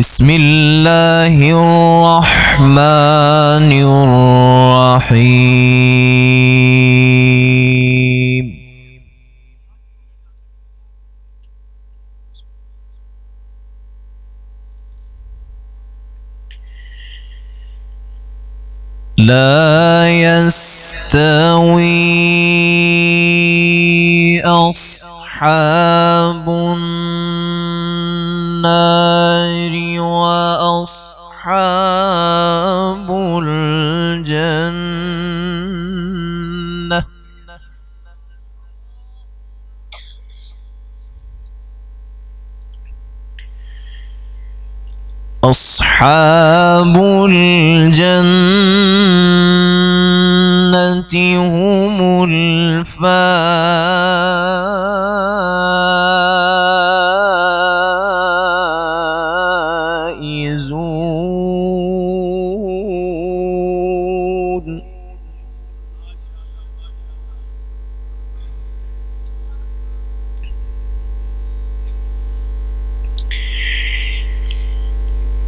بسم الله الرحمن الرحيم. لا يستوي أصحاب النار وأصحاب الجنة. أصحاب الجنة هم الفائزون.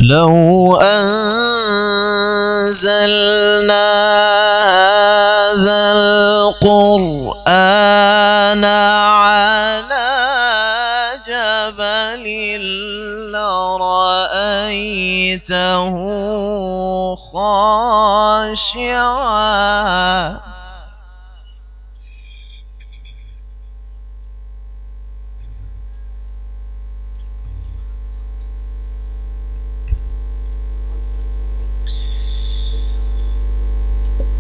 لو أنزلنا هذا القرآن على جبل لرأيته خاشعا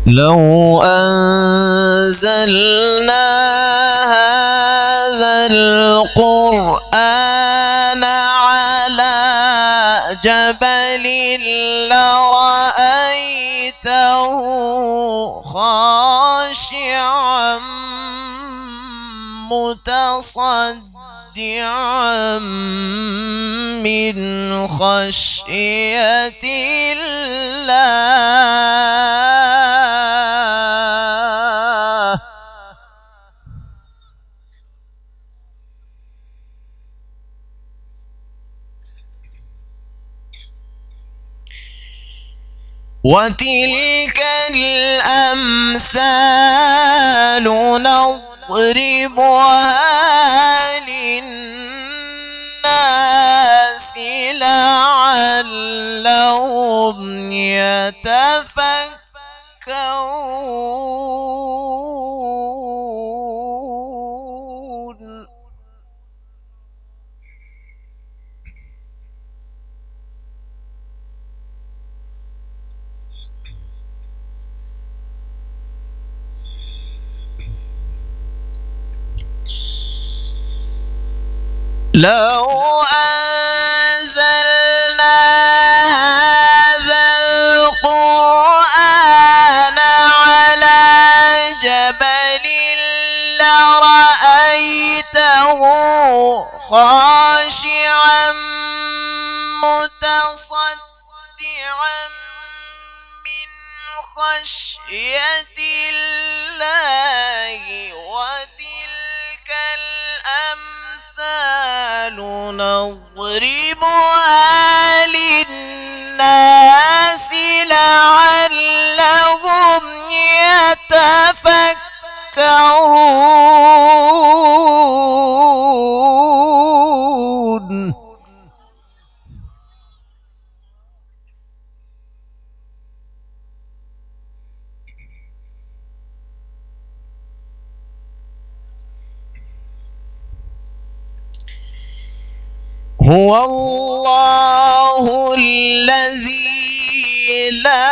لو أنزلنا هذا القرآن على جبل لرأيته خاشعا متصدعا من خشية الله. وتلك الأمثال نضربها للناس لعلهم يتفكرون. لو أنزلنا هذا القرآن على جبل لرأيته خاشعا متصدعا من خشية الله. وتلك الأمثال نضربها للناس لعلهم يتفكرون. هو الله الذي لا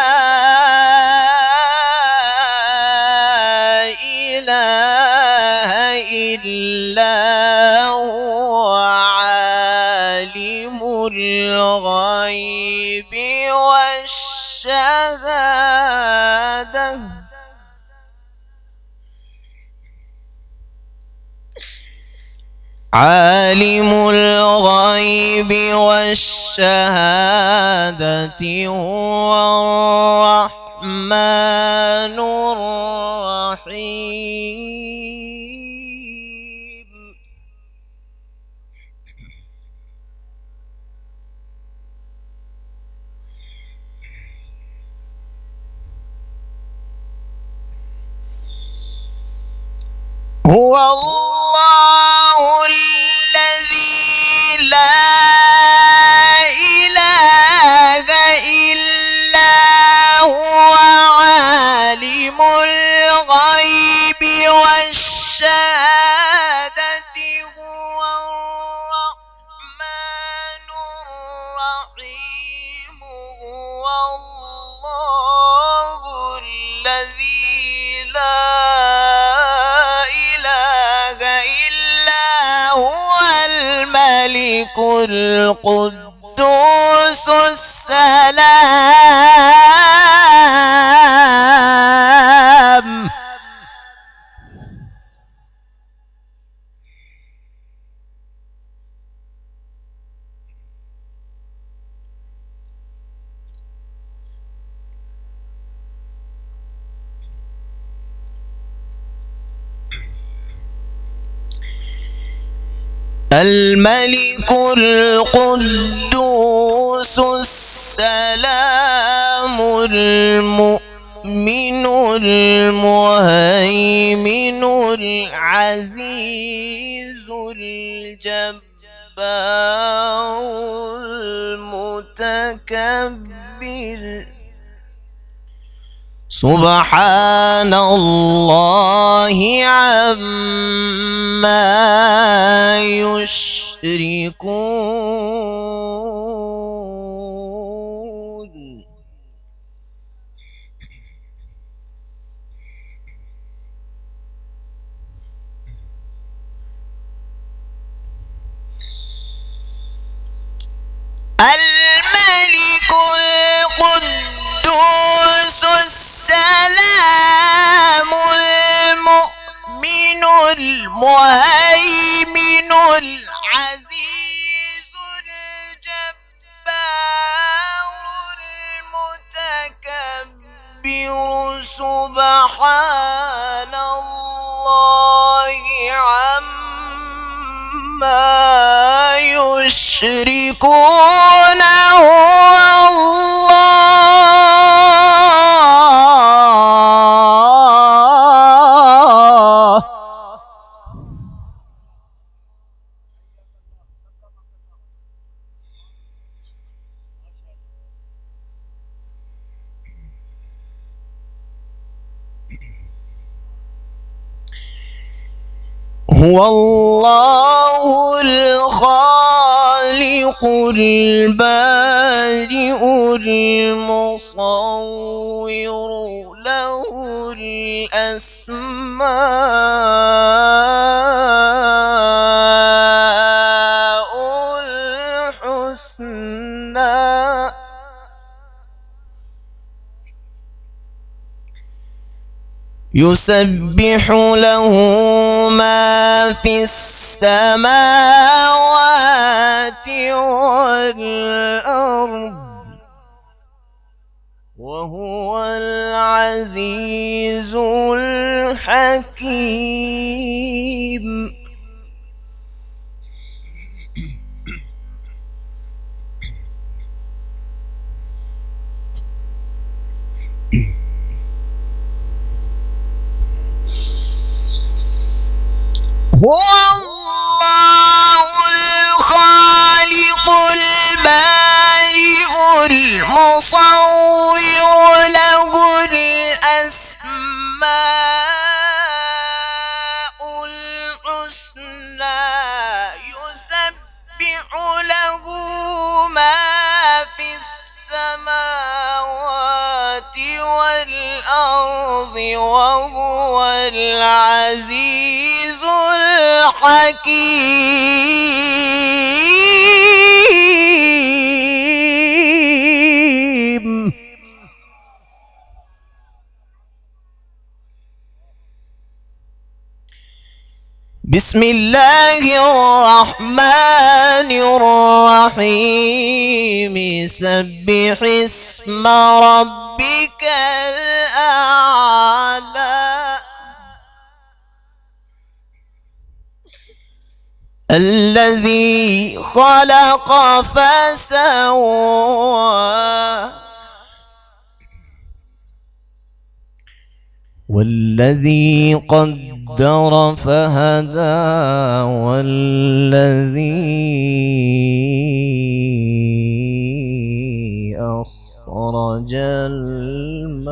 إله إلا هو عالم الغيب والشهادة. عالم الغيب والشهادة هو الرحمن الرحيم. هو الله الذي لا إله إلا هو عالم الغيب والشهادة هو الرحمن الرحيم هو الله الذي لا إله إلا هو الملك القدوس السلام. الملك القدوس السلام المؤمن المهيمن العزيز الجبار المتكبر. سبحان الله عما يشركون. الملك القدوس السلام المؤمن المهيمن العزيز الجبار المتكبر. سبحان الله عما يشركون. هو الله الخالق البارئ المصور له الأسماء الحسنى. يسبح له ما في السماوات والأرض وهو العزيز الحكيم. هو الله الخالق البارئ المصور له الأسماء الحسنى. يسبح له ما في السماوات والأرض وهو العزيز الحكيم. بسم الله الرحمن الرحيم. سبح اسم ربك الأعلى الذي خلق فسوى والذي قدر قدر فهدى والذي أخرج المرعى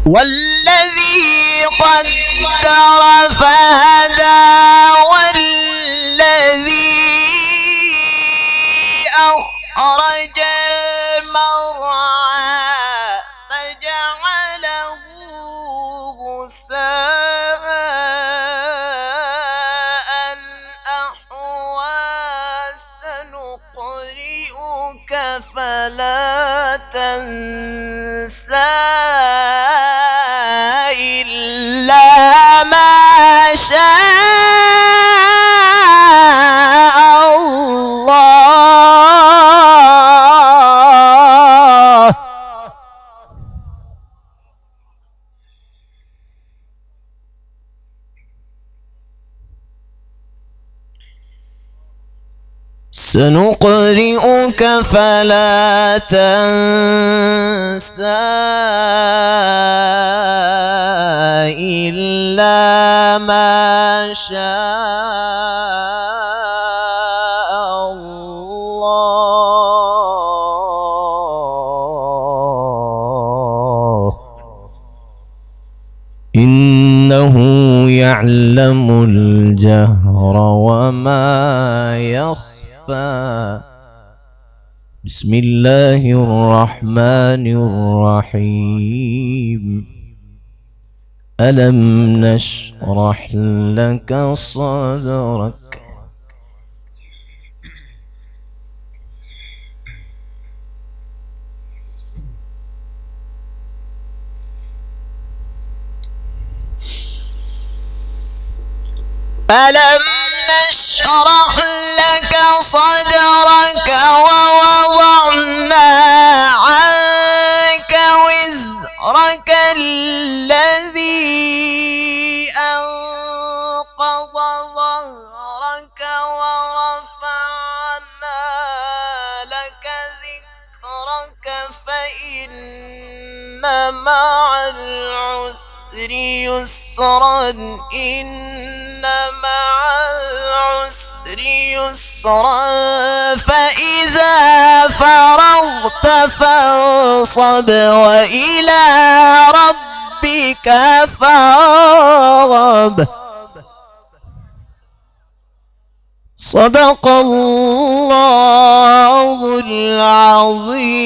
والذي قدر فهدى والذي أخرج المرعى فجعله غثاء أحوى سنقرئك فلا تنسى إلا ما شاء الله سنقرئك فلا تنسى إلا ما شاء الله إنه يعلم الجهر وما يخفى. بسم الله الرحمن الرحيم ألم نشرح لك صدرك ألم نشرح لك صدرك ووضعنا عنك وزرك الذي أنقض ظهرك ورفعنا لك ذكرك فإن مع العسر يسرا إن مع العسر يسرا فإذا فرغت فانصب وإلى ربك فارغب. صدق الله العظيم.